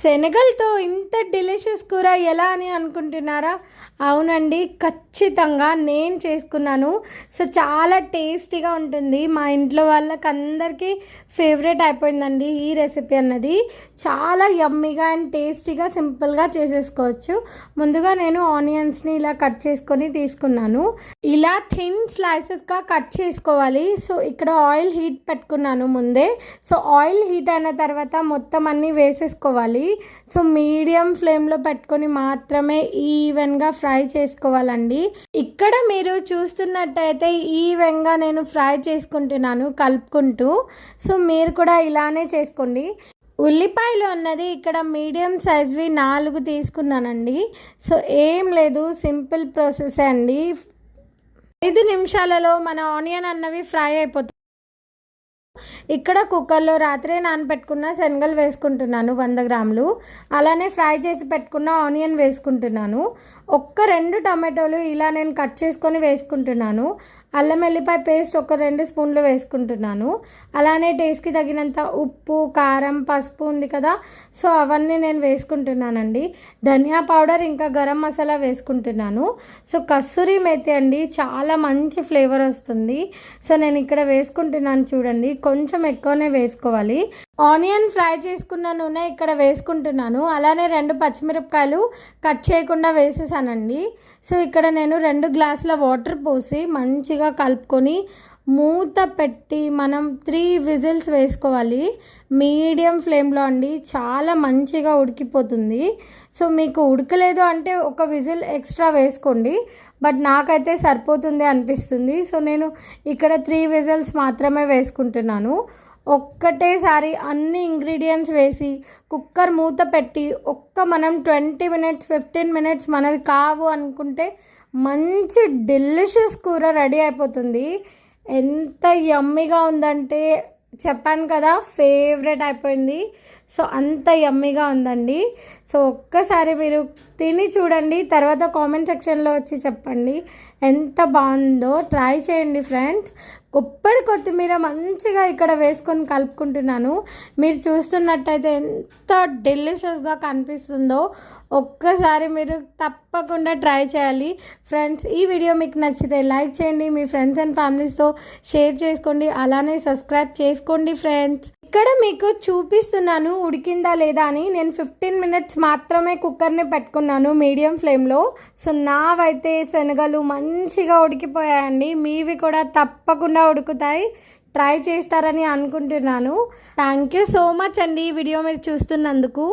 శనగలతో ఇంత డెలిషియస్ కూర ఎలా అని అనుకుంటున్నారా? అవునండి, ఖచ్చితంగా నేను చేసుకున్నాను. సో చాలా టేస్టీగా ఉంటుంది. మా ఇంట్లో వాళ్ళకందరికీ ఫేవరెట్ అయిపోయిందండి ఈ రెసిపీ అన్నది. చాలా యమ్మీగా అండ్ టేస్టీగా సింపుల్గా చేసేసుకోవచ్చు. ముందుగా నేను ఆనియన్స్ని ఇలా కట్ చేసుకొని తీసుకున్నాను. ఇలా థిన్ స్లైసెస్గా కట్ చేసుకోవాలి. సో ఇక్కడ ఆయిల్ హీట్ పెట్టుకున్నాను ముందే. సో ఆయిల్ హీట్ అయిన తర్వాత మొత్తం అన్నీ వేసేసుకోవాలి. సో మీడియం ఫ్లేమ్లో పెట్టుకొని మాత్రమే ఈవెన్గా ఫ్రై చేసుకోవాలండి. ఇక్కడ మీరు చూస్తున్నట్టయితే ఈవెన్గా నేను ఫ్రై చేసుకుంటున్నాను కలుపుకుంటూ. సో మీరు కూడా ఇలానే చేసుకోండి. ఉల్లిపాయలు అన్నది ఇక్కడ మీడియం సైజ్వి 4 తీసుకున్నానండి. సో ఏం లేదు, సింపుల్ ప్రాసెస్ అండి. 5 నిమిషాలలో మన ఆనియన్ అన్నవి ఫ్రై అయిపోతుంది. ఇక్కడ కుక్కర్లో రాత్రే నానబెట్టుకున్న శనగలు వేసుకుంటున్నాను 100 గ్రాములు. అలానే ఫ్రై చేసి పెట్టుకున్న ఆనియన్ వేసుకుంటున్నాను. 2 టమాటోలు ఇలా నేను కట్ చేసుకొని వేసుకుంటున్నాను. అల్లం వెల్లిపాయ పేస్ట్ 2 స్పూన్లు వేసుకుంటున్నాను. అలానే టేస్ట్కి తగినంత ఉప్పు, కారం, పసుపు ఉంది కదా, సో అవన్నీ నేను వేసుకుంటున్నానండి. ధనియా పౌడర్ ఇంకా గరం మసాలా వేసుకుంటున్నాను. సో కస్తూరి మేతి అండి, చాలా మంచి ఫ్లేవర్ వస్తుంది. సో నేను ఇక్కడ వేసుకుంటున్నాను చూడండి, కొంచెం ఎక్కువనే వేసుకోవాలి. ఆనియన్ ఫ్రై చేసుకున్న నూనె ఇక్కడ వేసుకుంటున్నాను. అలానే 2 పచ్చిమిరపకాయలు కట్ చేయకుండా వేసేసానండి. సో ఇక్కడ నేను 2 గ్లాసుల వాటర్ పోసి మంచిగా కలుపుకొని మూత పెట్టి మనం 3 విజిల్స్ వేసుకోవాలి మీడియం ఫ్లేమ్లో అండి. చాలా మంచిగా ఉడికిపోతుంది. సో మీకు ఉడకలేదు అంటే 1 విజిల్ ఎక్స్ట్రా వేసుకోండి, బట్ నాకైతే సరిపోతుంది అనిపిస్తుంది. సో నేను ఇక్కడ 3 విజిల్స్ మాత్రమే వేసుకుంటున్నాను. ఒక్కటేసారి అన్ని ఇంగ్రీడియంట్స్ వేసి కుక్కర్ మూత పెట్టి మనం 20 మినిట్స్ 15 మినిట్స్ మనవి కావు అనుకుంటే మంచి డెలిషియస్ కూర రెడీ అయిపోతుంది. ఎంత యమ్మీగా ఉందంటే చెప్పాను కదా, ఫేవరెట్ అయిపోయింది. సో అంత యమ్మీగా ఉందండి. సో ఒక్కసారి మీరు తిని చూడండి, తర్వాత కామెంట్ సెక్షన్లో వచ్చి చెప్పండి ఎంత బాగుందో. ట్రై చేయండి ఫ్రెండ్స్. కొప్పడి కొత్తిమీర మంచిగా ఇక్కడ వేసుకొని కలుపుకుంటున్నాను. మీరు చూస్తున్నట్టయితే ఎంత డెలిషియస్గా కనిపిస్తుందో. ఒక్కసారి మీరు తప్పకుండా ట్రై చేయాలి ఫ్రెండ్స్. ఈ వీడియో మీకు నచ్చితే లైక్ చేయండి, మీ ఫ్రెండ్స్ అండ్ ఫ్యామిలీస్తో షేర్ చేసుకోండి, అలానే సబ్స్క్రైబ్ చేసుకోండి ఫ్రెండ్స్. ఇక్కడ మీకు చూపిస్తున్నాను ఉడికిందా లేదా అని. నేను 15 మినిట్స్ మాత్రమే కుక్కర్ని పెట్టుకున్నాను మీడియం ఫ్లేమ్లో. సో నావైతే శనగలు మంచిగా ఉడికిపోయాయండి. మీవి కూడా తప్పకుండా ఉడుకుతాయి. ట్రై చేస్తారని అనుకుంటున్నాను. థ్యాంక్ యూ సో మచ్ అండి ఈ వీడియో మీరు చూస్తున్నందుకు.